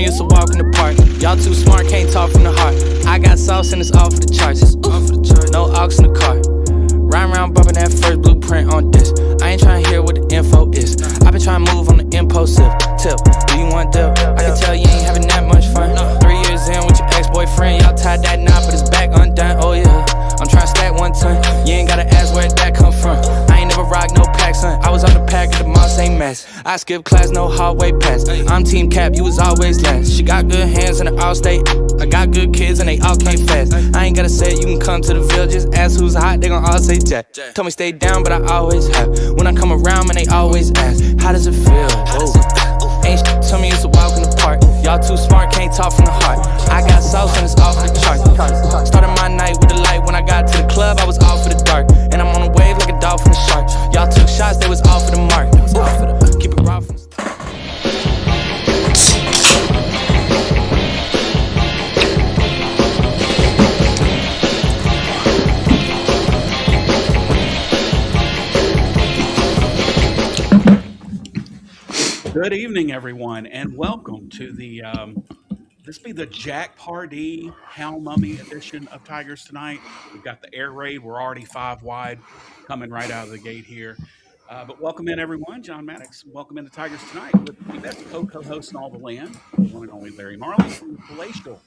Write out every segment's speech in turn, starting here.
it's a walk in the park. Y'all too smart, can't talk from the heart. I got sauce and it's all for the charts. No aux in the car. Riding around bumping that first blueprint on this. I ain't trying to hear what the info is. I been trying to move on the impulsive tip. Do you want dip? I can tell you ain't having that much fun. 3 years in with your ex-boyfriend, y'all tied that knot, but it's back undone. Oh yeah, I'm trying to stack 1 ton. You ain't gotta ask where that come from. I ain't never rock no pack, son. I was on the pack at the mall, same mess. I skip class, no hallway pass. I'm team cap, you was always last. She got good hands and the all-state. I got good kids and they all came fast. I ain't gotta say it, you can come to the Ville. Just ask who's hot, they gon' all say Jack. Told me stay down, but I always have. When I come around, man, they always ask, how does it feel? Whoa. Ain't shit, tell me it's a walk in the park. Y'all too smart, can't talk from the heart. I got sauce and it's all for the chart. Started my night with the light. When I got to the club, I was all for the dark. And I'm on a wave like a dolphin and shark. Y'all took shots, they was all for the mark. Keep it raw from the start. Good evening, everyone, and welcome to the this be the Jack Pardee Hal Mummy edition of Tigers Tonight. We've got the air raid. We're already 5 wide, coming right out of the gate here. But welcome in, everyone. John Maddox, welcome into Tigers Tonight with the best co-host in all the land, the one and only Larry Marley from palatial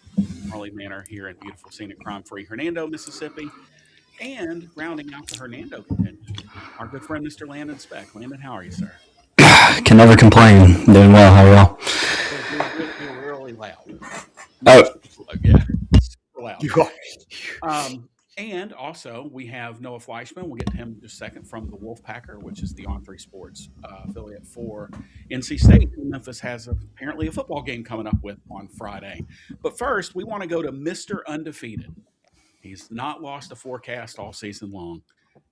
Marley Manor here in beautiful, scenic, crime-free Hernando, Mississippi. And rounding out the Hernando contingent, our good friend, Mr. Landon Speck. Landon, how are you, sir? Can never complain. Doing well. How are y'all? You're really loud. Oh, yeah, super loud. And also, we have Noah Fleischman. We'll get to him in just a second from the Wolfpacker, which is the On3 Sports affiliate for NC State. Memphis has apparently a football game coming up with on Friday. But first, we want to go to Mr. Undefeated. He's not lost a forecast all season long,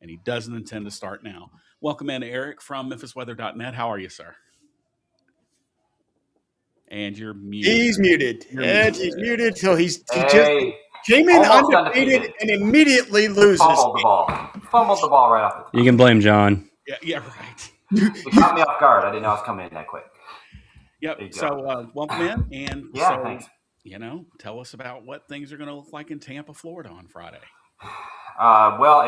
and he doesn't intend to start now. Welcome in, Eric from MemphisWeather.net. How are you, sir? And you're muted. He's muted. He's muted. So he just came in Almost undefeated and immediately loses. Fumbled the ball right off the top. you can blame John. Yeah, right. It caught me off guard. I didn't know I was coming in that quick. Yep. So welcome in, and thanks. Tell us about what things are going to look like in Tampa, Florida on Friday. Well,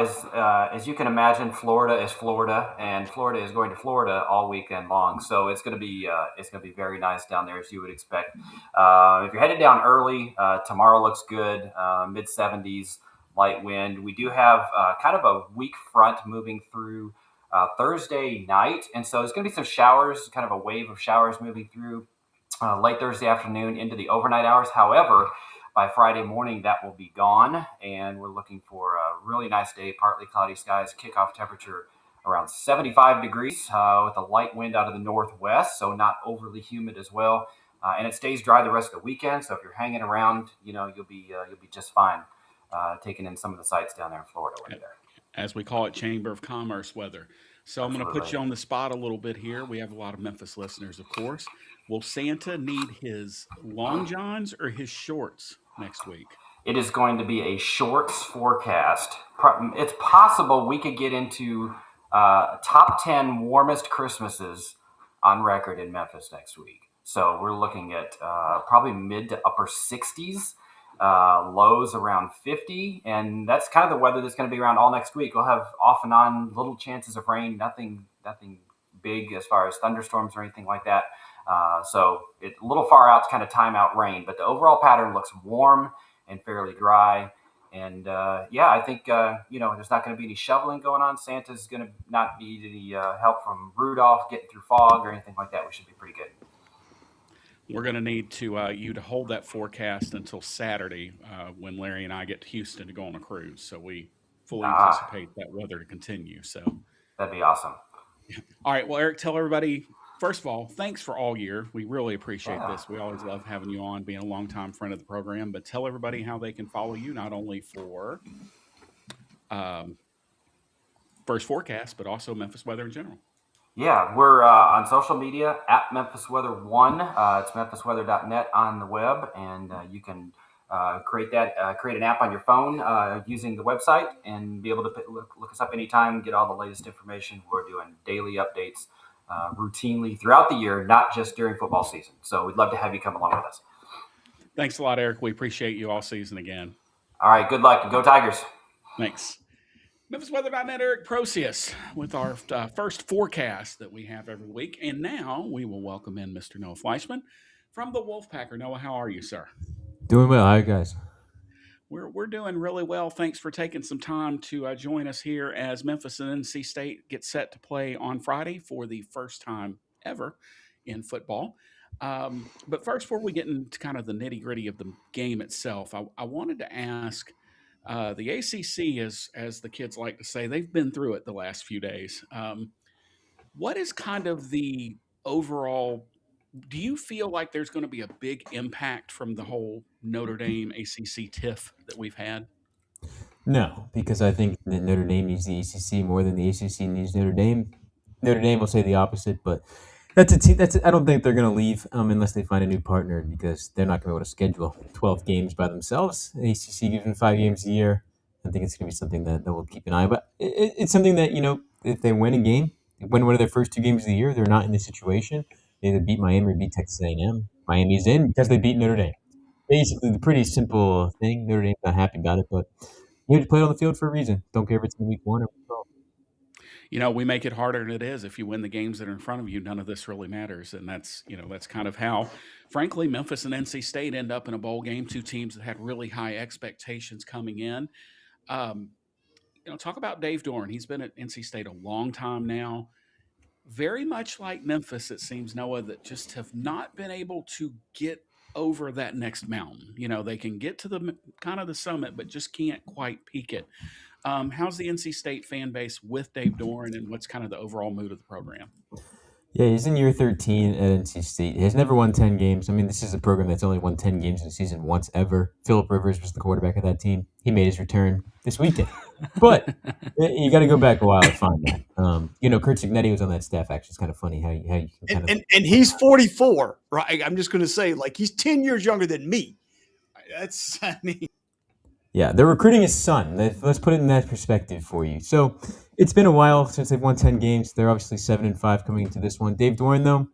as you can imagine, Florida is Florida, and Florida is going to Florida all weekend long. So it's going to be very nice down there, as you would expect. If you're headed down early, tomorrow looks good. Mid 70s, light wind. We do have kind of a weak front moving through Thursday night, and so there's going to be some showers, kind of a wave of showers moving through late Thursday afternoon into the overnight hours. However, by Friday morning, that will be gone, and we're looking for a really nice day, partly cloudy skies, kickoff temperature around 75 degrees with a light wind out of the northwest, so not overly humid as well. And it stays dry the rest of the weekend, so if you're hanging around, you'll be just fine taking in some of the sights down there in Florida when you're there. As we call it, Chamber of Commerce weather. So I'm going to put you on the spot a little bit here. We have a lot of Memphis listeners, of course. Will Santa need his long johns or his shorts next week? It is going to be a shorts forecast. It's possible we could get into top 10 warmest Christmases on record in Memphis next week. So we're looking at probably mid to upper 60s, lows around 50. And that's kind of the weather that's going to be around all next week. We'll have off and on little chances of rain, nothing big as far as thunderstorms or anything like that. So it's a little far out to kind of time out rain, but the overall pattern looks warm and fairly dry. And I think, there's not going to be any shoveling going on. Santa's going to not need any help from Rudolph getting through fog or anything like that. We should be pretty good. We're going to need you to hold that forecast until Saturday when Larry and I get to Houston to go on a cruise. So we fully anticipate that weather to continue. So that'd be awesome. All right. Well, Eric, tell everybody, first of all, thanks for all year. We really appreciate this. We always love having you on, being a longtime friend of the program. But tell everybody how they can follow you, not only for First Forecast, but also Memphis weather in general. Yeah, we're on social media at Memphis Weather 1. It's memphisweather.net on the web, and you can create an app on your phone using the website and be able to look us up anytime, get all the latest information. We're doing daily updates routinely throughout the year, not just during football season. So we'd love to have you come along with us. Thanks a lot, Eric. We appreciate you all season again. All right, good luck. Go Tigers. Thanks. MemphisWeather.net Eric Procius with our first forecast that we have every week. And now we will welcome in Mr. Noah Fleischman from the Wolfpack. Noah, how are you, sir? Doing well. How are you guys? We're doing really well. Thanks for taking some time to join us here as Memphis and NC State get set to play on Friday for the first time ever in football. But first, before we get into kind of the nitty gritty of the game itself, I wanted to ask the ACC, as the kids like to say, they've been through it the last few days. What is kind of the overall? Do you feel like there's going to be a big impact from the whole Notre Dame ACC tiff that we've had? No, because I think that Notre Dame needs the ACC more than the ACC needs Notre Dame. Notre Dame will say the opposite, but I don't think they're going to leave unless they find a new partner because they're not going to be able to schedule 12 games by themselves. The ACC gives them 5 games a year. I think it's going to be something that we'll keep an eye on. But it's something that, if they win a game, win one of their first 2 games of the year, they're not in this situation. They either beat Miami or beat Texas A&M. Miami's in because they beat Notre Dame. Basically, the pretty simple thing. Notre Dame's not happy about it, but you have to play it on the field for a reason. Don't care if it's in week 1 or week 12. We make it harder than it is. If you win the games that are in front of you, none of this really matters. And that's kind of how, frankly, Memphis and NC State end up in a bowl game, 2 teams that had really high expectations coming in. Talk about Dave Doeren. He's been at NC State a long time now. Very much like Memphis, it seems, Noah, that just have not been able to get over that next mountain. They can get to the kind of the summit, but just can't quite peak it. How's the NC State fan base with Dave Doeren, and what's kind of the overall mood of the program? Yeah, he's in year 13 at NC State. He has never won 10 games. I mean, this is a program that's only won 10 games in a season once ever. Phillip Rivers was the quarterback of that team. He made his return this weekend. But you got to go back a while to find that. Kurt Cignetti was on that staff. Actually, it's kind of funny how you kind of and he's 44, right? I'm just going to say, he's 10 years younger than me. Yeah, they're recruiting his son. Let's put it in that perspective for you. So it's been a while since they've won 10 games. They're obviously 7-5 coming into this one. Dave Doeren, though,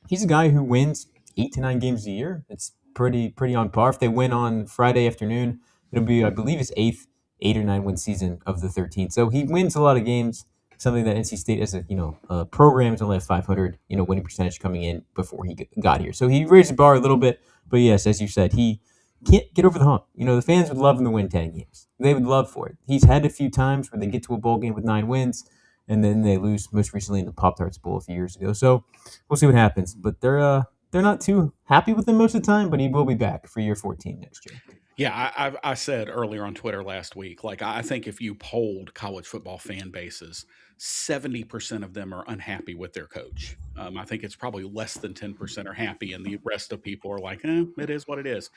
he's a guy who wins 8 to 9 games a year. It's pretty on par. If they win on Friday afternoon, it'll be, I believe, his 8th 8 or 9 win season of the 13. So he wins a lot of games. Something that NC State as a program is only at 500 winning percentage coming in before he got here. So he raised the bar a little bit. But yes, as you said, he can't get over the hump. The fans would love him to win 10 games. They would love for it. He's had a few times where they get to a bowl game with 9 wins, and then they lose, most recently in the Pop-Tarts Bowl a few years ago. So we'll see what happens. But they're not too happy with him most of the time, but he will be back for year 14 next year. Yeah, I said earlier on Twitter last week, I think if you polled college football fan bases, 70% of them are unhappy with their coach. I think it's probably less than 10% are happy, and the rest of people are like, it is what it is.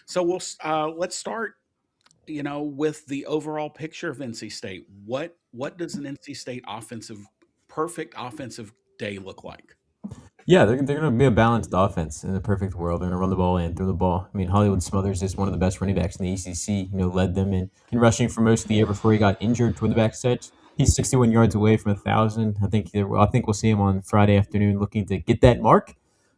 So let's start, with the overall picture of NC State. What does an NC State perfect offensive day look like? Yeah, they're going to be a balanced offense in the perfect world. They're going to run the ball and throw the ball. I mean, Hollywood Smothers is one of the best running backs in the ACC. Led them in rushing for most of the year before he got injured toward the backstretch. He's 61 yards away from 1,000. I think we'll see him on Friday afternoon looking to get that mark.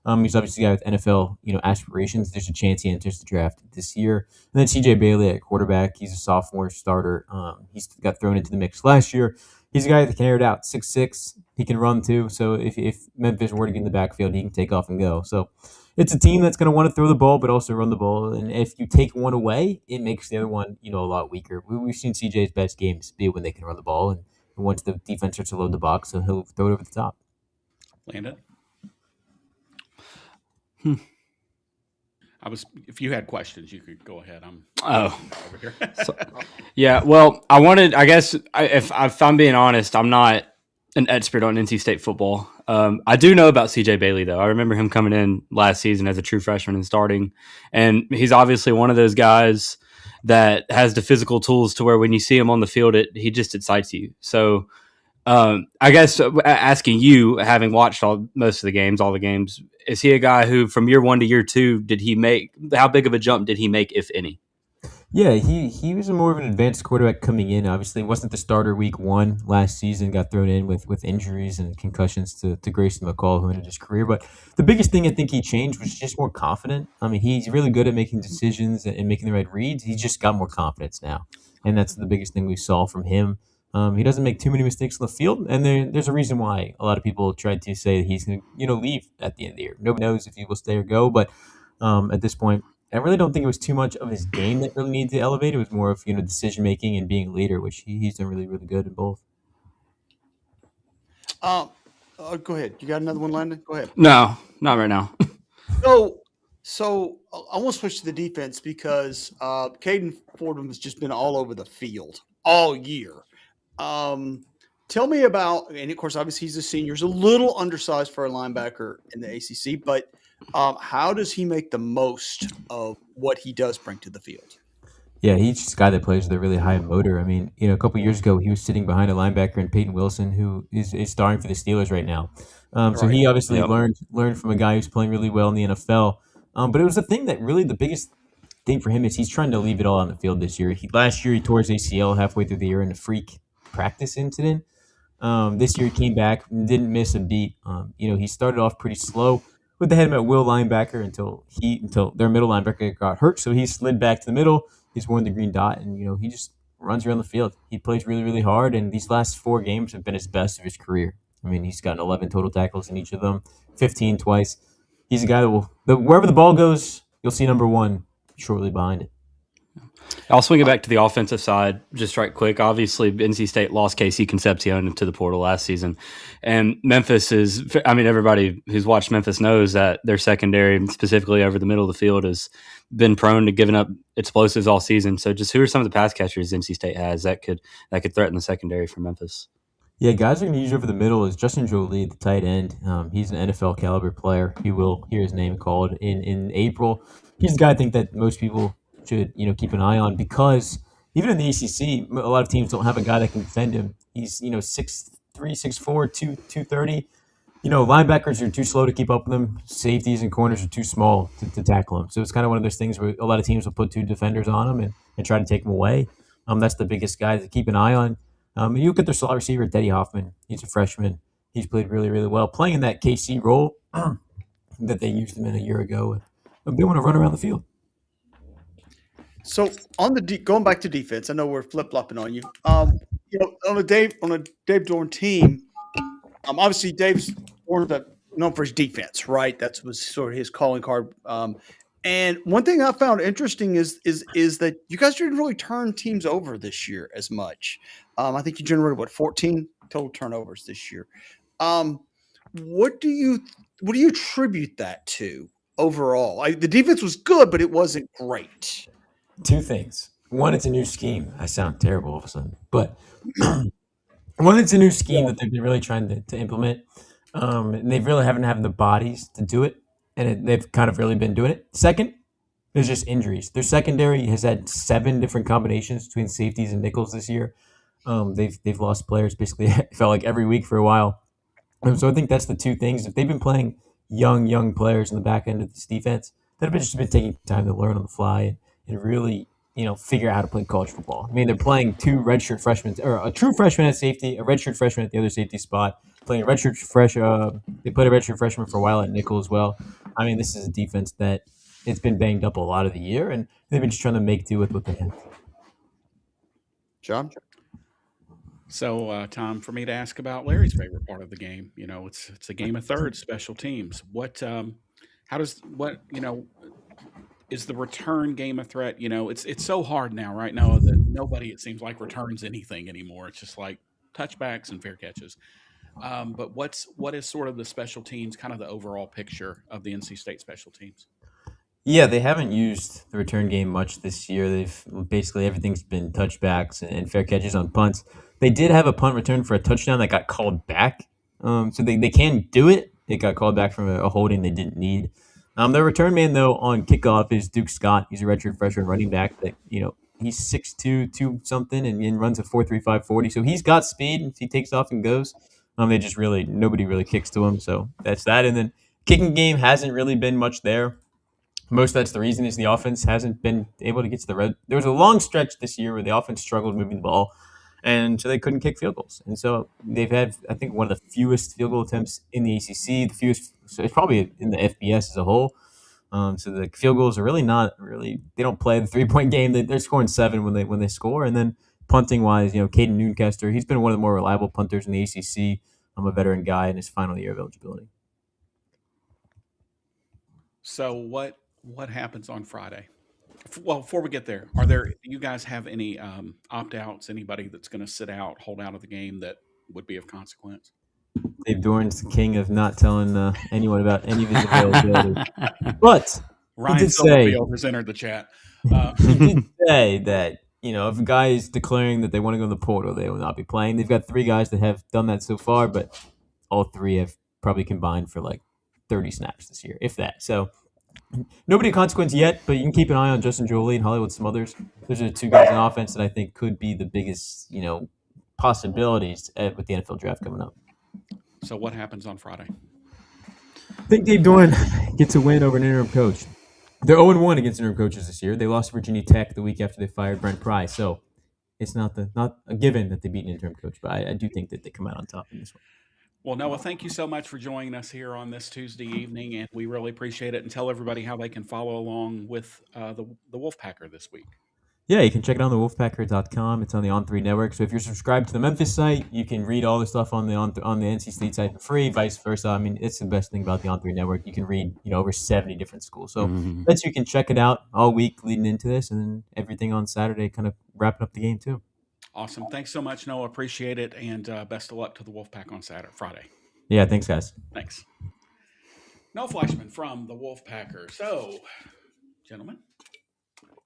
He's obviously a guy with NFL aspirations. There's a chance he enters the draft this year. And then C.J. Bailey at quarterback. He's a sophomore starter. He's got thrown into the mix last year. He's a guy that can air it out, 6'6". He can run too. So if Memphis were to get in the backfield, he can take off and go. So it's a team that's going to want to throw the ball, but also run the ball. And if you take one away, it makes the other one, a lot weaker. We've seen CJ's best games be when they can run the ball, and once the defense starts to load the box, so he'll throw it over the top. Landon? If you had questions, you could go ahead. I'm over here. Yeah, well, I guess if I'm being honest, I'm not an expert on NC State football. I do know about CJ Bailey, though. I remember him coming in last season as a true freshman and starting. And he's obviously one of those guys that has the physical tools to where when you see him on the field, he just excites you. So I guess asking you, having watched all the games, is he a guy who from year 1 to year 2, how big of a jump did he make, if any? Yeah, he was a more of an advanced quarterback coming in. Obviously, wasn't the starter week one last season. Got thrown in with injuries and concussions to Grayson McCall, who ended his career. But the biggest thing I think he changed was just more confident. I mean, he's really good at making decisions and making the right reads. He just got more confidence now, and that's the biggest thing we saw from him. He doesn't make too many mistakes on the field, and there's a reason why a lot of people tried to say that he's going to leave at the end of the year. Nobody knows if he will stay or go, but at this point, I really don't think it was too much of his game that really needed to elevate. It was more of decision making and being a leader, which he's done really really good in both. Um, Go ahead. You got another one, Landon? Go ahead. No, not right now. So, I want to switch to the defense because Caden Fordham has just been all over the field all year. Tell me about, and of course, obviously he's a senior. He's a little undersized for a linebacker in the ACC, but how does he make the most of what he does bring to the field? Yeah, he's just a guy that plays with a really high motor. I mean, a couple years ago, he was sitting behind a linebacker in Peyton Wilson, who is starring for the Steelers right now. So Right. he obviously Yep. learned from a guy who's playing really well in the NFL. But it was the thing that really the biggest thing for him is he's trying to leave it all on the field this year. Last year he tore his ACL halfway through the year in a freak practice incident. This year he came back and didn't miss a beat. He started off pretty slow with the head at will linebacker until their middle linebacker got hurt. So he slid back to the middle. He's worn the green dot, and he just runs around the field. He plays really really hard, and these last 4 games have been his best of his career. I mean, he's gotten 11 total tackles in each of them, 15 twice. He's a guy that wherever the ball goes, you'll see number one shortly behind it. I'll swing it back to the offensive side just right quick. Obviously, NC State lost Casey Concepcion into the portal last season. And Memphis everybody who's watched Memphis knows that their secondary, specifically over the middle of the field, has been prone to giving up explosives all season. So just who are some of the pass catchers NC State has that could threaten the secondary for Memphis? Yeah, guys are going to use over the middle is Justin Jolie, the tight end. He's an NFL caliber player. You will hear his name called in April. He's the guy I think that most people should keep an eye on because even in the ACC, a lot of teams don't have a guy that can defend him. He's 6'3", 6'4", 230. Linebackers are too slow to keep up with him. Safeties and corners are too small to tackle him. So it's kind of one of those things where a lot of teams will put 2 defenders on him and try to take him away. That's the biggest guy to keep an eye on. And you look at their slot receiver, Teddy Hoffman. He's a freshman. He's played really, really well, playing in that KC role that they used him in a year ago. And they want to run around the field. So on going back to defense, I know we're flip flopping on you. On a Dave Dorn team, obviously Dave's known for his defense, right? That was sort of his calling card. And one thing I found interesting is that you guys didn't really turn teams over this year as much. I think you generated 14 total turnovers this year. What do you attribute that to overall? The defense was good, but it wasn't great. 2 things. One, it's a new scheme. I sound terrible all of a sudden, but one, it's a new scheme that they've been really trying to implement. And they really haven't had the bodies to do it, and they've kind of really been doing it. Second, there's just injuries. Their secondary has had 7 different combinations between safeties and nickels this year. They've lost players basically. It felt like every week for a while. So I think that's the 2 things. If they've been playing young players in the back end of this defense, that have just been taking time to learn on the fly and really figure out how to play college football. I mean, they're playing 2 redshirt freshmen, or a true freshman at safety, a redshirt freshman at the other safety spot. Playing a redshirt they played a redshirt freshman for a while at nickel as well. I mean, this is a defense that it's been banged up a lot of the year, and they've been just trying to make do with what they have. John? So, Tom, for me to ask about Larry's favorite part of the game, it's a game of thirds, special teams. Is the return game a threat? It's so hard now, right now, that nobody, it seems like, returns anything anymore. It's just like touchbacks and fair catches. But what is sort of the special teams, kind of the overall picture of the NC State special teams? Yeah, they haven't used the return game much this year. They've basically everything's been touchbacks and fair catches on punts. They did have a punt return for a touchdown that got called back. So they can do it. It got called back from a holding they didn't need. Their return man, though, on kickoff is Duke Scott. He's a redshirt freshman running back that, he's 6'2", 2 something, and runs a 4.35 40. So he's got speed, and he takes off and goes. They just nobody really kicks to him. So that's that. And then kicking game hasn't really been much there. Most of that's the reason is the offense hasn't been able to get to the red. There was a long stretch this year where the offense struggled moving the ball, and so they couldn't kick field goals. And so they've had, I think, one of the fewest field goal attempts in the ACC, the fewest. So it's probably in the FBS as a whole. So the field goals are really not really. They don't play the 3-point game. They're scoring 7 when they score, and then punting wise, Caden Noonkester, he's been one of the more reliable punters in the ACC. I'm a veteran guy in his final year of eligibility. So what happens on Friday? Well, before we get there, do you guys have any opt-outs? Anybody that's going to sit out, hold out of the game that would be of consequence? Dave Doran's the king of not telling anyone about any of his availability. But Ryan he did Silverfield has entered the chat. he did say that if a guy is declaring that they want to go in the portal, they will not be playing. They've got 3 guys that have done that so far, but all 3 have probably combined for like 30 snaps this year, if that. So nobody of consequence yet, but you can keep an eye on Justin Jolie and Hollywood Smothers. Those are the 2 guys in offense that I think could be the biggest, possibilities with the NFL draft coming up. So what happens on Friday? I think Dave Doran gets a win over an interim coach. They're 0-1 against interim coaches this year. They lost to Virginia Tech the week after they fired Brent Pry. So it's not a given that they beat an interim coach, but I do think that they come out on top in this one. Well, Noah, thank you so much for joining us here on this Tuesday evening, and we really appreciate it. And tell everybody how they can follow along with the Wolfpacker this week. Yeah, you can check it on the wolfpacker.com. It's on the On3 network. So if you're subscribed to the Memphis site, you can read all the stuff on the NC State site for free, vice versa. I mean, it's the best thing about the On3 network. You can read, over 70 different schools. So you can check it out all week leading into this, and then everything on Saturday kind of wrapping up the game too. Awesome. Thanks so much, Noah. Appreciate it, and best of luck to the Wolfpack on Friday. Yeah, thanks, guys. Thanks. Noah Fleischman from the Wolfpacker. So, gentlemen,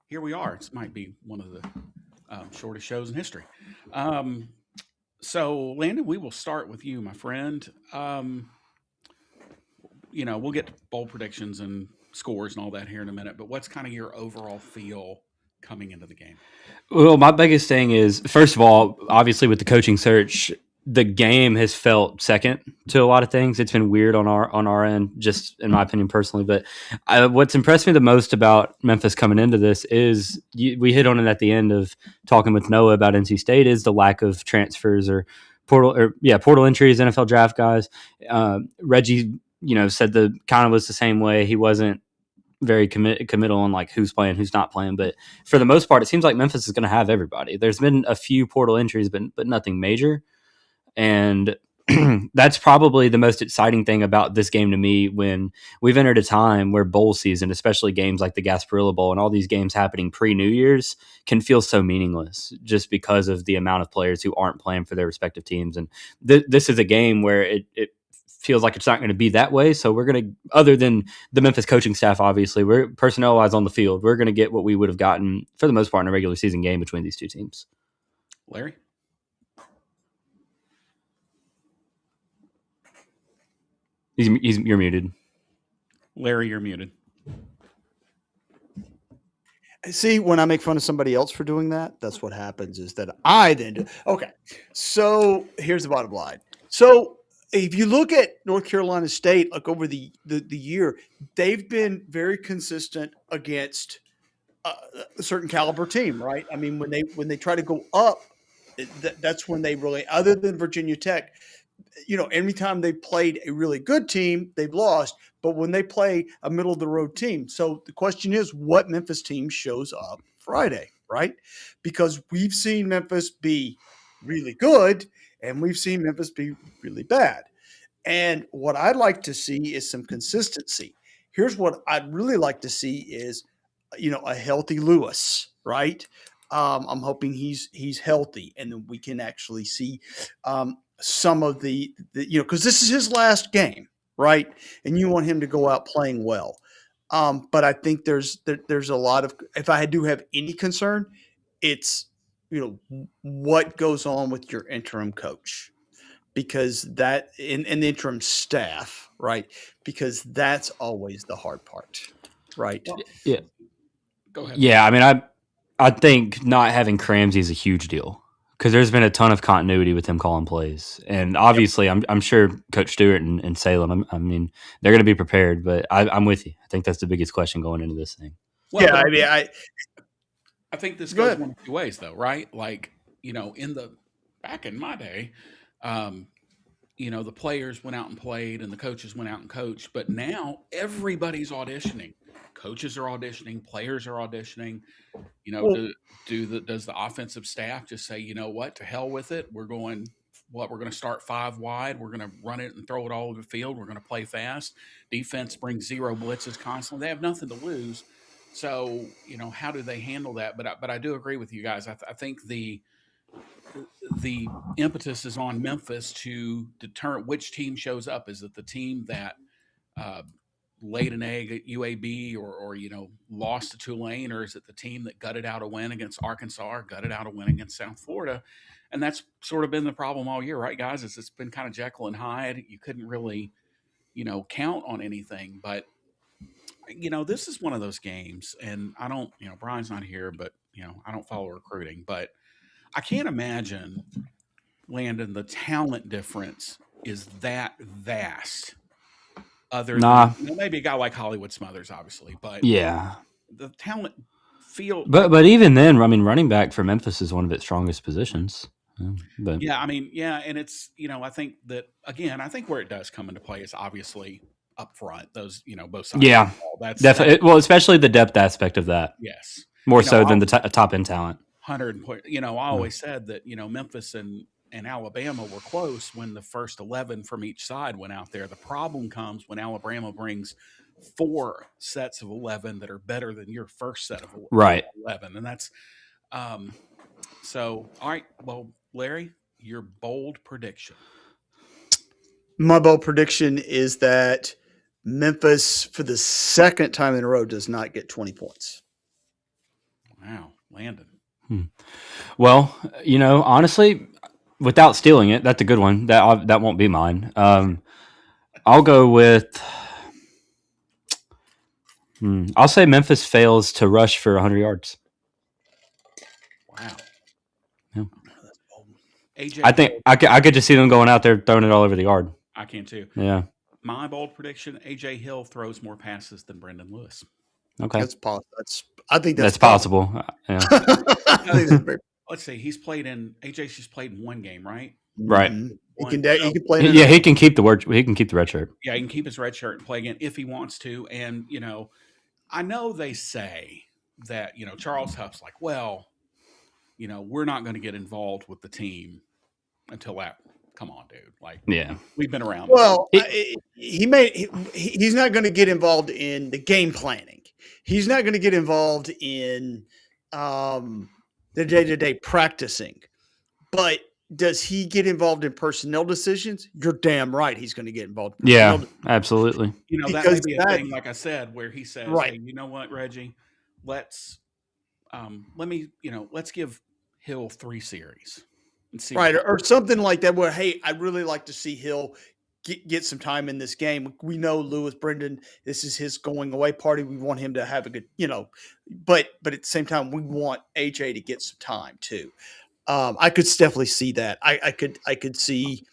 here we are. It might be one of the shortest shows in history. So, Landon, we will start with you, my friend. We'll get to bowl predictions and scores and all that here in a minute, but what's kind of your overall feel coming into the game? Well, my biggest thing is, first of all, obviously with the coaching search, the game has felt second to a lot of things. It's been weird on our end, just in my opinion personally. But what's impressed me the most about Memphis coming into this is we hit on it at the end of talking with Noah about NC State is the lack of transfers or portal entries, NFL draft guys. Reggie, said the kind of was the same way. He wasn't very committal on like who's playing, who's not playing. But for the most part, it seems like Memphis is going to have everybody. There's been a few portal entries, but nothing major. And that's probably the most exciting thing about this game to me, when we've entered a time where bowl season, especially games like the Gasparilla Bowl and all these games happening pre-New Year's, can feel so meaningless just because of the amount of players who aren't playing for their respective teams. And this is a game where it feels like it's not going to be that way. So we're going to, other than the Memphis coaching staff, obviously, we're personnel-wise on the field, we're going to get what we would have gotten for the most part in a regular season game between these 2 teams. Larry? You're muted. Larry, you're muted. See, when I make fun of somebody else for doing that, that's what happens is that I then do. Okay. So here's the bottom line. So if you look at North Carolina State, like over the year, they've been very consistent against a certain caliber team, right? I mean, when they try to go up, that's when they really, other than Virginia Tech, every time they played a really good team, they've lost. But when they play a middle of the road team, so the question is, what Memphis team shows up Friday, right? Because we've seen Memphis be really good, and we've seen Memphis be really bad. And what I'd like to see is some consistency. Here's what I'd really like to see is, a healthy Lewis, right? I'm hoping he's healthy, and then we can actually see some of the because this is his last game, right? And you want him to go out playing well. But I think there's a lot of, if I do have any concern, it's, what goes on with your interim coach, because that in the interim staff, right? Because that's always the hard part, right? Yeah. Go ahead. Yeah. I mean, I think not having Cramsey is a huge deal, because there's been a ton of continuity with him calling plays, and obviously, I'm sure Coach Stewart and Salem. I mean, they're going to be prepared, but I'm with you. I think that's the biggest question going into this thing. Well, Yeah, but I mean, I think this Go goes ahead. one of two ways, though, right? Like, back in my day, the players went out and played and the coaches went out and coached, but now everybody's auditioning. Coaches are auditioning, players are auditioning. Well, Does the offensive staff just say, you know what, to hell with it? We're going to start 5 wide. We're going to run it and throw it all over the field. We're going to play fast. Defense brings 0 blitzes constantly. They have nothing to lose. So, how do they handle that? But I do agree with you guys. I think the impetus is on Memphis to determine which team shows up. Is it the team that uh, laid an egg at UAB or lost to Tulane, or is it the team that gutted out a win against Arkansas or gutted out a win against South Florida? And that's sort of been the problem all year, right, guys? It's been kind of Jekyll and Hyde. You couldn't really, count on anything. But this is one of those games, and I don't, Brian's not here, but I don't follow recruiting, but I can't imagine, Landon, the talent difference is that vast. Other Nah. than maybe a guy like Hollywood Smothers, obviously, but Yeah, the talent feel. but even then, I mean, running back for Memphis is one of its strongest positions. But Yeah, I mean, yeah, and it's I think that again, I think where it does come into play is obviously up front. Those both sides. Yeah, of the ball. That's definitely. Well, especially the depth aspect of that, yes, more so than the top end talent. 100 point. I always said that Memphis and Alabama were close when the first 11 from each side went out there. The problem comes when Alabama brings 4 sets of 11 that are better than your first set of 11, and that's so. All right, well, Larry, your bold prediction. my bold prediction is that Memphis, for the second time in a row, does not get 20 points. Wow, Landon. Well, honestly, without stealing it, that's a good one. That won't be mine. I'll go with. I'll say Memphis fails to rush for 100 yards. Wow. Yeah. AJ, I think I could just see them going out there throwing it all over the yard. I can too. Yeah. My bold prediction: AJ Hill throws more passes than Brendan Lewis. Okay. That's possible. I think that's possible. Yeah. I think that's very, Let's see. He's played in AJ's just played in 1 game, right? Right. He can play. Yeah, he can keep the red shirt. Yeah, he can keep his red shirt and play again if he wants to. And I know they say that Charles Huff's like, well, we're not going to get involved with the team until that. Come on, dude. Like, Yeah, we've been around. Well, he's not going to get involved in the game planning. He's not going to get involved in the day-to-day practicing. But does he get involved in personnel decisions? You're damn right he's going to get involved in personnel decisions. Absolutely. That may be a thing, like I said, where he says, Right. hey, you know what, Reggie? Let's let's give Hill 3 series. And see Right, or something like that where, hey, I'd really like to see Hill get some time in this game. We know Lewis Brendan, this is his going away party. We want him to have a good, but at the same time, we want AJ to get some time too. I could definitely see that. I could see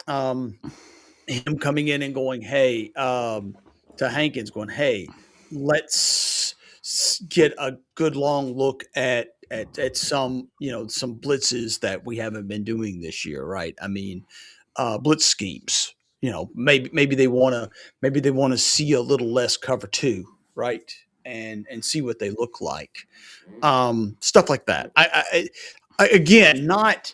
him coming in and going, hey, to Hankins going, hey, let's get a good long look at some some blitzes that we haven't been doing this year, right? I mean, blitz schemes. Maybe they want to see a little less cover 2, right? And see what they look like. Stuff like that. I again, not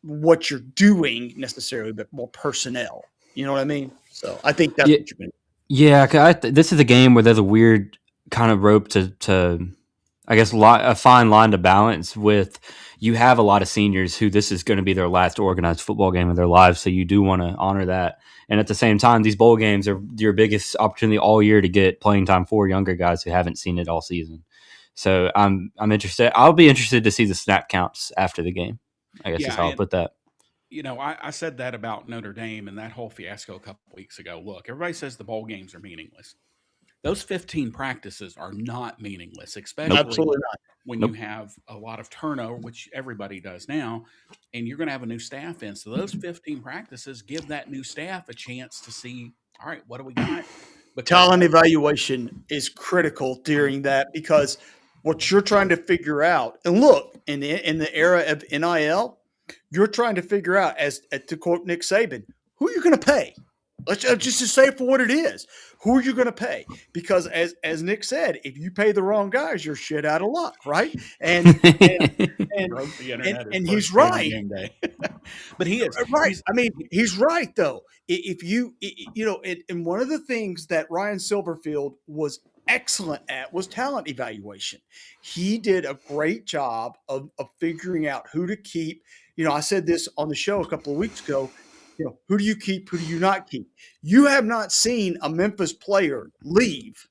what you're doing necessarily, but more personnel. You know what I mean? So I think that's what you're going to do. Yeah, this is a game where there's a weird kind of rope to I guess, a fine line to balance with. You have a lot of seniors who this is going to be their last organized football game of their lives, so you do want to honor that. And at the same time, these bowl games are your biggest opportunity all year to get playing time for younger guys who haven't seen it all season. So I'm interested. I'll be interested to see the snap counts after the game. I guess is how I'll put that. I said that about Notre Dame and that whole fiasco a couple weeks ago. Look, everybody says the bowl games are meaningless. Those 15 practices are not meaningless, especially Absolutely not. when Nope. you have a lot of turnover, which everybody does now, and you're going to have a new staff in. So those 15 practices give that new staff a chance to see, all right, what do we got? Because Talent evaluation is critical during that because what you're trying to figure out, and look, in the era of NIL, you're trying to figure out, as to quote Nick Saban, who are you going to pay? Let's just to say it for what it is. Who are you going to pay? Because as Nick said, if you pay the wrong guys, you're shit out of luck, right? And broke the internet and his he's first game on right. game day. But he is Right. he's- I mean, he's right though. If you, and one of the things that Ryan Silverfield was excellent at was talent evaluation. He did a great job of figuring out who to keep. I said this on the show a couple of weeks ago. Who do you keep? Who do you not keep? You have not seen a Memphis player leave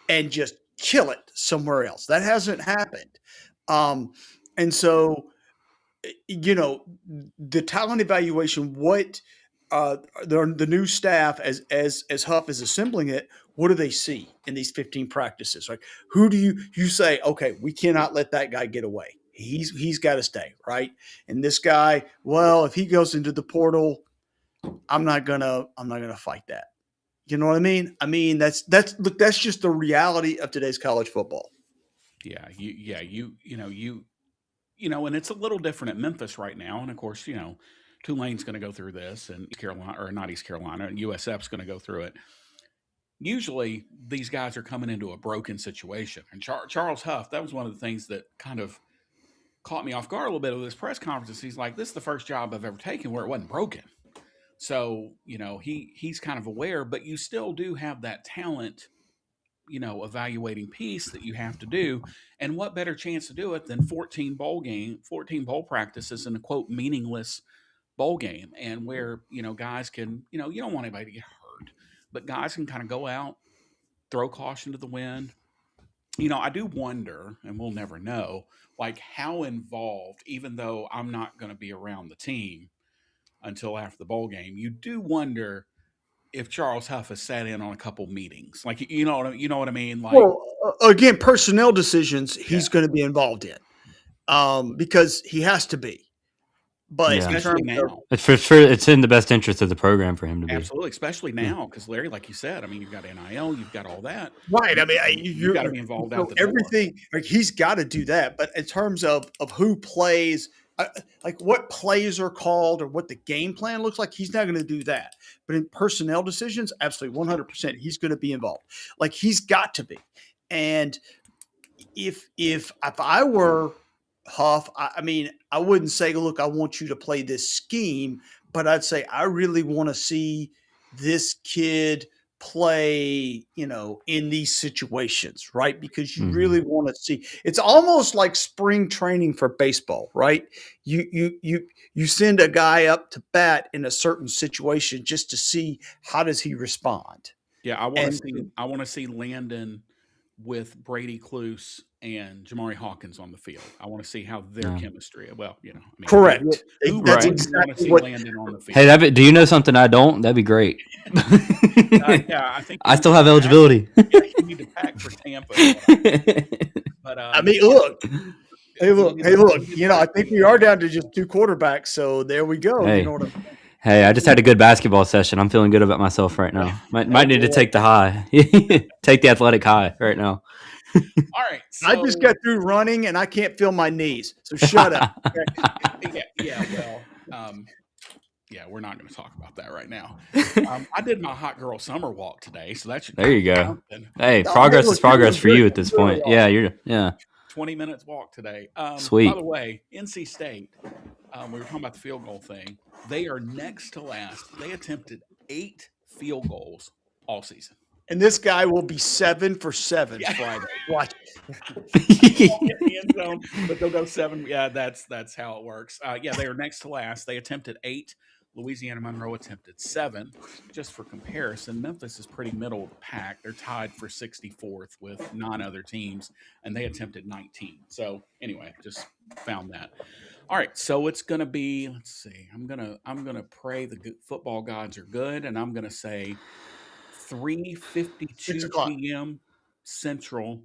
and just kill it somewhere else. That hasn't happened. And so, the talent evaluation, what the new staff as Huff is assembling it, what do they see in these 15 practices? Right? Who do you say, okay, we cannot let that guy get away. He's got to stay, right? And this guy, well, if he goes into the portal, I'm not gonna fight that. You know what I mean? I mean, that's just the reality of today's college football. and it's a little different at Memphis right now. And of course, Tulane's going to go through this, and East Carolina, or not East Carolina, and USF's going to go through it. Usually these guys are coming into a broken situation. And Charles Huff, that was one of the things that kind of caught me off guard a little bit with this press conference. He's like, this is the first job I've ever taken where it wasn't broken. So, he's kind of aware, but you still do have that talent, evaluating piece that you have to do. And what better chance to do it than 14 bowl practices in a quote meaningless bowl game, and where, guys can, you don't want anybody to get hurt, but guys can kind of go out, throw caution to the wind. I do wonder, and we'll never know, like how involved, even though I'm not going to be around the team until after the bowl game, you do wonder if Charles Huff has sat in on a couple meetings, like you know what I mean. Like, well, again, personnel decisions he's going to be involved in, because he has to be. But Yeah. especially now, It's for sure. It's in the best interest of the program for him to be. absolutely, especially now, because Larry, like you said, I mean, you've got NIL, you've got all that, right. I mean, you've got to be involved out the door. everything. Like, he's got to do that. But in terms of who plays, like what plays are called or what the game plan looks like, he's not going to do that. But in personnel decisions, absolutely 100%, he's going to be involved. Like, he's got to be. And if I were Huff, I mean, I wouldn't say, look, I want you to play this scheme, but I'd say I really want to see this kid play, in these situations, right? Because you really want to see. It's almost like spring training for baseball, right? You send a guy up to bat in a certain situation just to see how does he respond. Yeah, I want to see Landon with Brady Cluse and Jamari Hawkins on the field. I want to see how their chemistry. Well, Correct. Who That's right. exactly want to see what. Landon on the field. Hey, do you know something I don't? That'd be great. Yeah, I think I still have eligibility. You need to pack for Tampa. But I mean, look. Hey, look. I think we are down to just 2 quarterbacks, so there we go. Hey. You know what I'm saying? Hey, I just had a good basketball session. I'm feeling good about myself right now. Might need to take the high, take the athletic high right now. All right, I just got through running and I can't feel my knees, so shut up. We're not going to talk about that right now. I did my hot girl summer walk today, so that should. There you go. Something. Hey, progress is progress for you at this point. Yeah, 20 minutes walk today. Sweet. By the way, NC State, we were talking about the field goal thing. They are next to last. They attempted 8 field goals all season. And this guy will be 7 for 7 Friday. Watch. The end zone, but they'll go 7. Yeah, that's how it works. They are next to last. They attempted 8. Louisiana Monroe attempted 7. Just for comparison, Memphis is pretty middle of the pack. They're tied for 64th with 9 other teams, and they attempted 19. So anyway, just found that. All right, so it's gonna be. Let's see. I'm gonna pray the football gods are good, and I'm gonna say 3:52 p.m. Central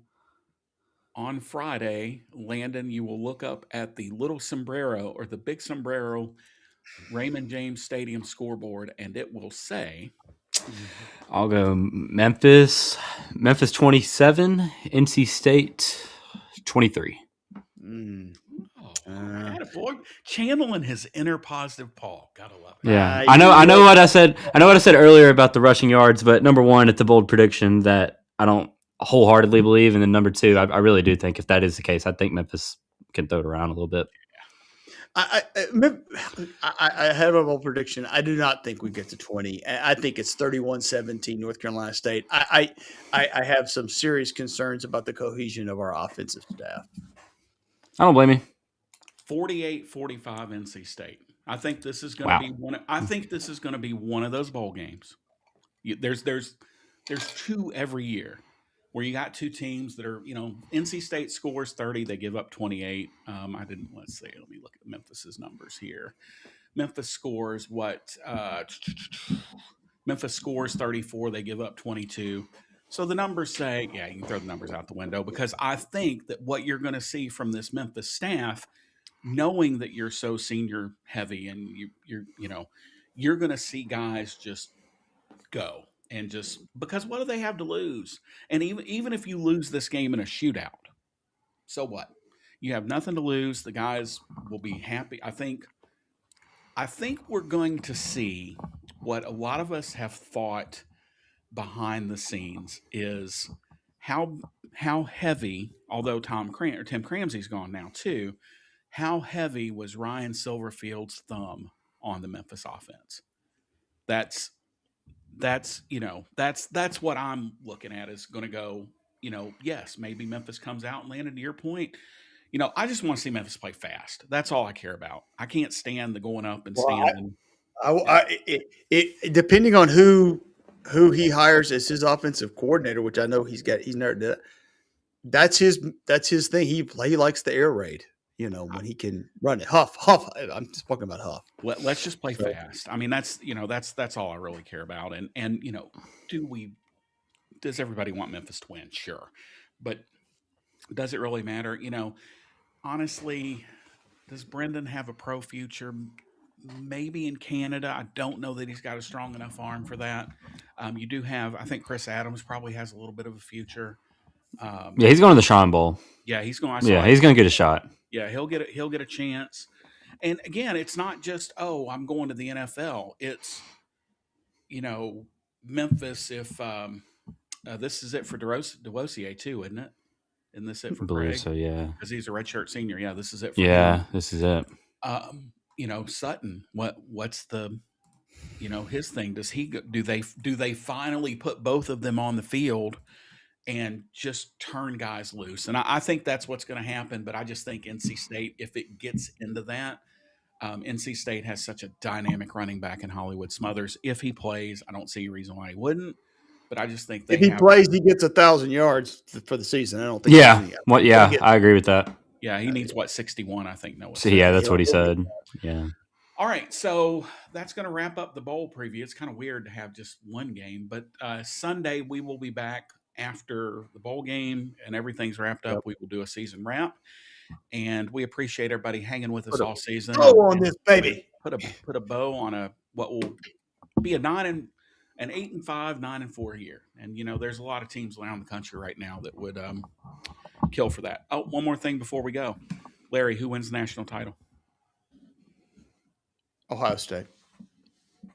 on Friday, Landon, you will look up at the little sombrero or the big sombrero Raymond James Stadium scoreboard, and it will say I'll go Memphis. Memphis 27, NC State 23. Attaboy. Channeling his inner positive Paul. Gotta love it. Yeah, I know what I said. I know what I said earlier about the rushing yards, but number one, it's a bold prediction that I don't wholeheartedly believe, and then number two, I really do think if that is the case, I think Memphis can throw it around a little bit. I have a bold prediction. I do not think we get to 20. I think it's 31-17 North Carolina State. I have some serious concerns about the cohesion of our offensive staff. I don't blame you. 48-45 NC State. I think this is going to be one. I think this is going to be one of those bowl games. There's two every year where you got two teams that are, NC State scores 30, they give up 28. Let's see, let me look at Memphis's numbers here. Memphis scores Memphis scores 34, they give up 22. So the numbers say, you can throw the numbers out the window, because I think that what you're going to see from this Memphis staff, knowing that you're so senior heavy and you're going to see guys just go. And just because what do they have to lose? And even if you lose this game in a shootout, so what? You have nothing to lose. The guys will be happy. I think we're going to see what a lot of us have thought behind the scenes is how heavy, although Tim Cramsey's gone now too, how heavy was Ryan Silverfield's thumb on the Memphis offense? That's what I'm looking at is going to go, yes, maybe Memphis comes out and landed to your point. I just want to see Memphis play fast. That's all I care about. I can't stand the going up and standing. Depending on who he hires as his offensive coordinator, which I know he's never did. That's his thing. He likes the air raid. When he can run it. Huff. I'm just talking about Huff. Let's just play fast. I mean, that's all I really care about. And does everybody want Memphis to win? Sure. But does it really matter? Honestly, does Brendan have a pro future? Maybe in Canada. I don't know that he's got a strong enough arm for that. You do have, I think Chris Adams probably has a little bit of a future. He's going to the Shrine Bowl. Yeah, he's going. He's going to get a shot. Yeah, he'll get a chance. And again, it's not just, I'm going to the NFL. It's, Memphis. If this is it for DeWosier too, isn't it? Isn't this it for Greg? I believe so, yeah. Because he's a redshirt senior. Yeah, this is it for him. This is it. Sutton. What's the, his thing? Does he do they finally put both of them on the field and just turn guys loose? And I think that's what's going to happen. But I just think NC State, if it gets into that, NC State has such a dynamic running back in Hollywood Smothers. If he plays, I don't see a reason why he wouldn't. But I just think if he plays, he gets 1,000 yards for the season. I don't think. I agree with that. Yeah, he needs 61, I think. Noah. So, that's what he said. Yeah. All right, so that's going to wrap up the bowl preview. It's kind of weird to have just one game, but Sunday we will be back after the bowl game and everything's wrapped up. We will do a season wrap, and we appreciate everybody hanging with us all season. Bow on this baby. Put a bow on what will be an 8-5, 9-4 year. And there's a lot of teams around the country right now that would kill for that. Oh, one more thing before we go, Larry, who wins the national title? Ohio State.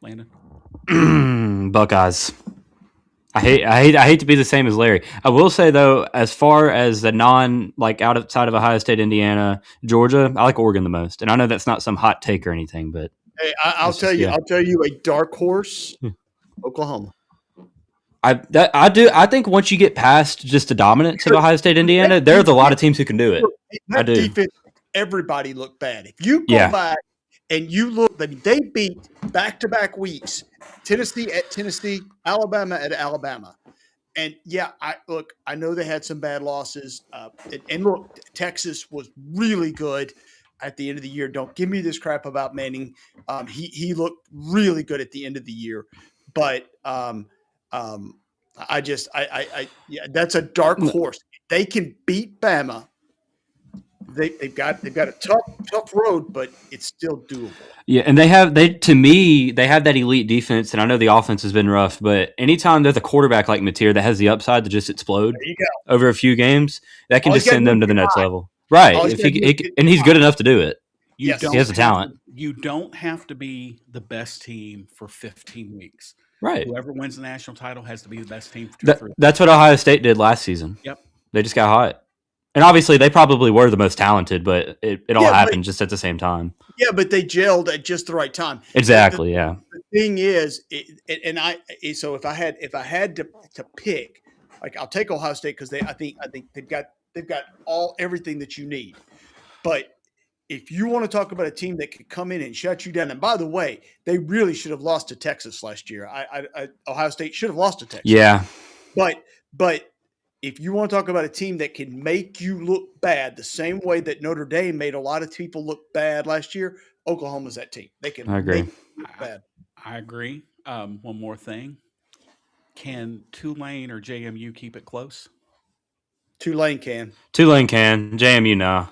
Landon. Buckeyes. I hate to be the same as Larry. I will say though, as far as the outside of Ohio State, Indiana, Georgia, I like Oregon the most. And I know that's not some hot take or anything, but hey, I'll tell you a dark horse, Oklahoma. I think once you get past just the dominance of Ohio State, Indiana, there's a lot of teams who can do it. That defense, everybody looked bad. If you go back and you look, they beat back-to-back weeks, Tennessee at Tennessee, Alabama at Alabama. And I know they had some bad losses. And look, Texas was really good at the end of the year. Don't give me this crap about Manning. He looked really good at the end of the year. But that's a dark horse. they can beat Bama. They've got a tough road, but it's still doable. Yeah, and they have to me they have that elite defense, and I know the offense has been rough, but anytime there's a quarterback like Mateer that has the upside to just explode There you go. over a few games, that can All just he's gotta send do them is to the get next high. level. Right. All he's If gotta do is he get and he's high. good enough to do it. You Yes. don't He has the have talent. You don't have to be the best team for 15 weeks. Right. Whoever wins the national title has to be the best team for 2 or 3. That's what Ohio State did last season. Yep. They just got hot. And obviously they probably were the most talented, but it all Yeah, happened just at the same time. Yeah, but they gelled at just the right time. Exactly, yeah. The thing is, so if I had to pick, like I'll take Ohio State because I think they've got everything that you need. But if you want to talk about a team that could come in and shut you down, and by the way, they really should have lost to Texas last year. Ohio State should have lost to Texas. Yeah. But if you want to talk about a team that can make you look bad the same way that Notre Dame made a lot of people look bad last year, Oklahoma's that team. They can I agree. make you look bad. I agree. One more thing. Can Tulane or JMU keep it close? Tulane can. Tulane can. JMU, no.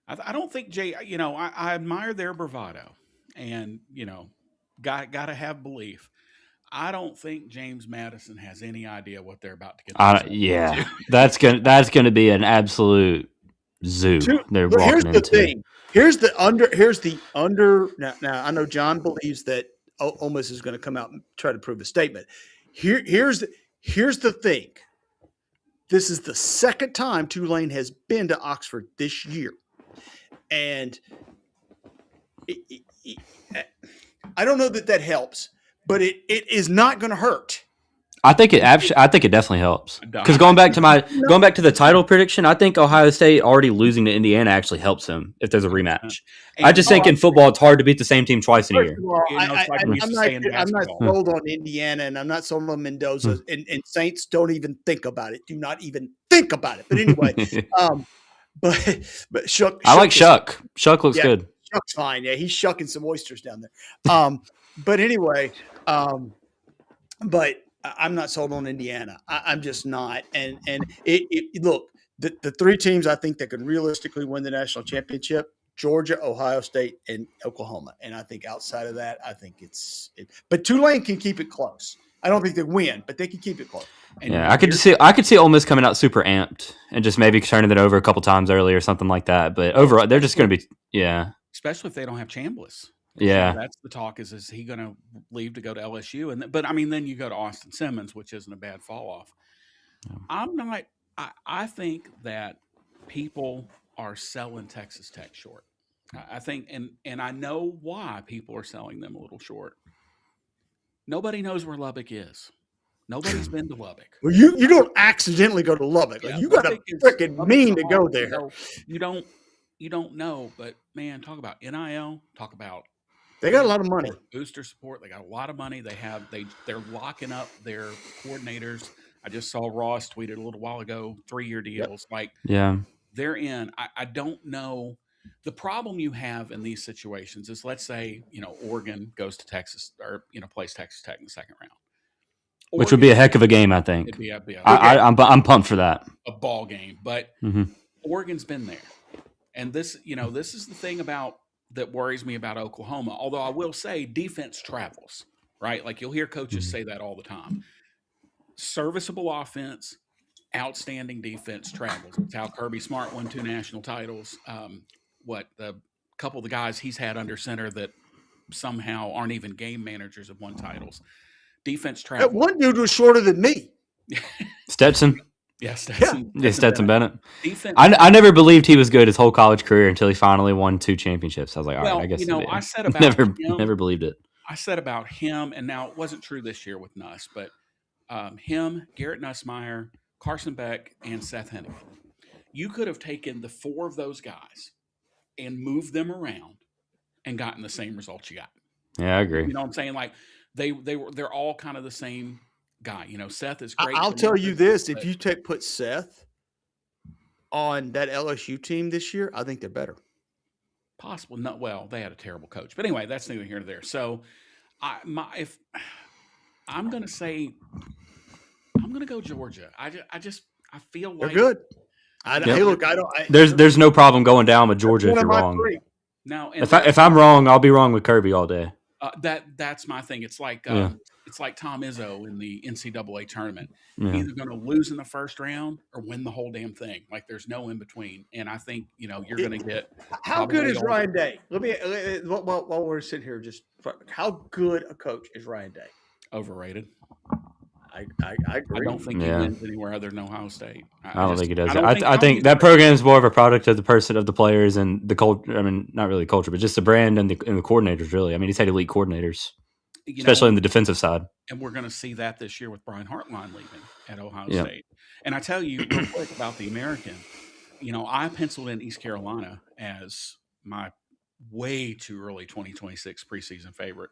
I don't think I admire their bravado and, got to have belief. I don't think James Madison has any idea what they're about to get. Yeah, that's gonna be an absolute zoo. They're walking here's into. The thing. Here's the under. Now I know John believes that Ole Miss is going to come out and try to prove a statement. Here's the thing. This is the second time Tulane has been to Oxford this year, and I don't know that helps. But it is not going to hurt. I think it definitely helps because going back to the title prediction, I think Ohio State already losing to Indiana actually helps them if there's a rematch. I just think in football it's hard to beat the same team twice in a year. I'm not sold on Indiana, and I'm not sold on Mendoza, and Saints don't even think about it. Do not even think about it. But anyway, but Shuck. I like Shuck. Shuck looks good. Shuck's fine. Yeah, he's shucking some oysters down there. But anyway, but I'm not sold on Indiana. I'm just not. And look, the three teams I think that could realistically win the national championship: Georgia, Ohio State, and Oklahoma. And I think outside of that, I think but Tulane can keep it close. I don't think they win, but they can keep it close. And I could see Ole Miss coming out super amped and just maybe turning it over a couple times early or something like that. But overall, they're just going to be especially if they don't have Chambliss. Yeah, that's the talk. Is he going to leave to go to LSU? But I mean, then you go to Austin Simmons, which isn't a bad fall off. I'm not. I think that people are selling Texas Tech short. I think, and I know why people are selling them a little short. Nobody knows where Lubbock is. Nobody's been to Lubbock. Well, you don't accidentally go to Lubbock. Like, you got to freaking mean to go there. You don't know. But man, talk about NIL. Talk about. They got a lot of money. Booster support. They got a lot of money. They're locking up their coordinators. I just saw Ross tweeted a little while ago, 3-year deals. Yep. They're in. I don't know. The problem you have in these situations is, let's say, Oregon goes to Texas or, plays Texas Tech in the second round. Which would be a heck of a game, I think. It'd be I'm pumped for that. A ball game. But Oregon's been there. And this is the thing that worries me about Oklahoma. Although I will say defense travels, right? Like you'll hear coaches say that all the time. Serviceable offense, outstanding defense travels. It's how Kirby Smart won 2 national titles. The couple of the guys he's had under center that somehow aren't even game managers have won titles. Defense travels. That one dude was shorter than me. Stetson. Yeah, Stetson. Yeah, Stetson Bennett. Defense. I never believed he was good his whole college career until he finally won 2 championships. I was like, all right, I guess. I said about never believed it. I said about him, and now it wasn't true this year with Nuss, but him, Garrett Nussmeier, Carson Beck, and Seth Hennigan. You could have taken the 4 of those guys and moved them around and gotten the same results you got. Yeah, I agree. You know what I'm saying? Like they're all kind of the same guy. Seth is great. I'll tell you this: if you put Seth on that LSU team this year, I think they're better. Possible. No, well, they had a terrible coach, but anyway, that's neither here nor there. So, if I'm going to say, I'm going to go Georgia. I feel They're like good. Hey, look, There's no problem going down with Georgia if you're wrong. now. If I'm wrong, I'll be wrong with Kirby all day. That's my thing. It's like it's like Tom Izzo in the NCAA tournament. Yeah. Either going to lose in the first round or win the whole damn thing. Like there's no in between. And I think you're going to get. How good is Ryan Day? Let me while we're sitting here, just how good a coach is Ryan Day? Overrated. I agree. I don't think he wins anywhere other than Ohio State. I don't think he does. I think that program is more of a product of the players, and the culture. I mean, not really culture, but just the brand and the coordinators. Really, I mean, he's had elite coordinators, especially in the defensive side. And we're going to see that this year with Brian Hartline leaving at Ohio State. And I tell you real quick about the American. I penciled in East Carolina as my way too early 2026 preseason favorite.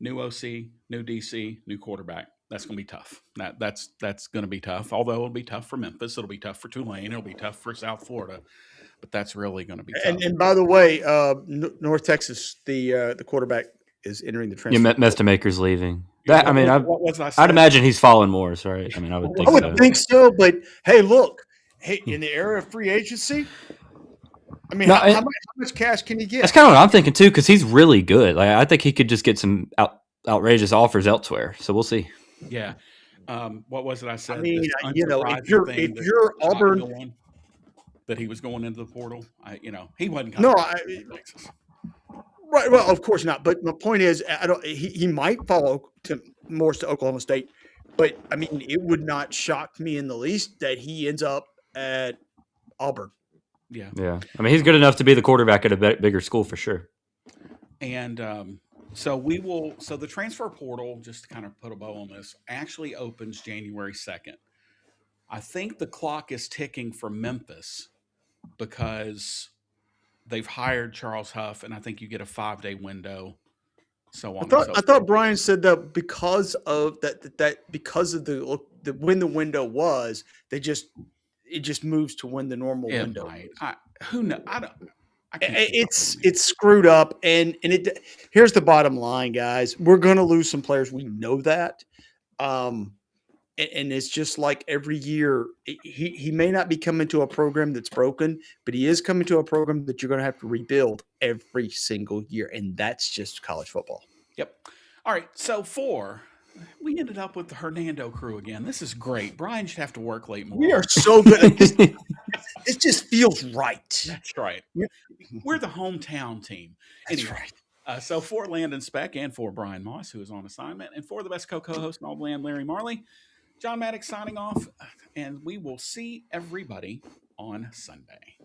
New OC, new DC, new quarterback. That's going to be tough. That's going to be tough. Although it'll be tough for Memphis, it'll be tough for Tulane, it'll be tough for South Florida, but that's really going to be tough. And by the way, North Texas, the quarterback is entering the transfer. Yeah, Mestamaker's leaving. I'd imagine he's following Morris, right? I mean, I would think so. But hey, look, in the era of free agency, I mean, how much cash can he get? That's kind of what I'm thinking too, because he's really good. Like, I think he could just get some outrageous offers elsewhere. So we'll see. Yeah. What was it I said? I mean, if you're Auburn, that he was going into the portal, he wasn't. Texas. Right. Well, of course not. But my point is, he might follow Morris to Oklahoma State, but I mean, it would not shock me in the least that he ends up at Auburn. Yeah. Yeah. I mean, he's good enough to be the quarterback at a bigger school for sure. And so the transfer portal, just to kind of put a bow on this, actually opens January 2nd. I think the clock is ticking for Memphis because they've hired Charles Huff, and I think you get a 5-day window. So on. I thought Brian said that because of because of the when the window was, it just moves to when the normal window. Might. Who knows? I don't. It's screwed up, and here's the bottom line, guys. We're going to lose some players. We know that, and it's just like every year. He may not be coming to a program that's broken, but he is coming to a program that you're going to have to rebuild every single year, and that's just college football. Yep. All right. So we ended up with the Hernando crew again. This is great. Brian should have to work late more. We are so good at this. It just feels right. That's right. We're the hometown team. That's right. So for Landon Speck and for Brian Moss, who is on assignment, and for the best co-host in all the land, Larry Marley, John Maddox signing off, and we will see everybody on Sunday.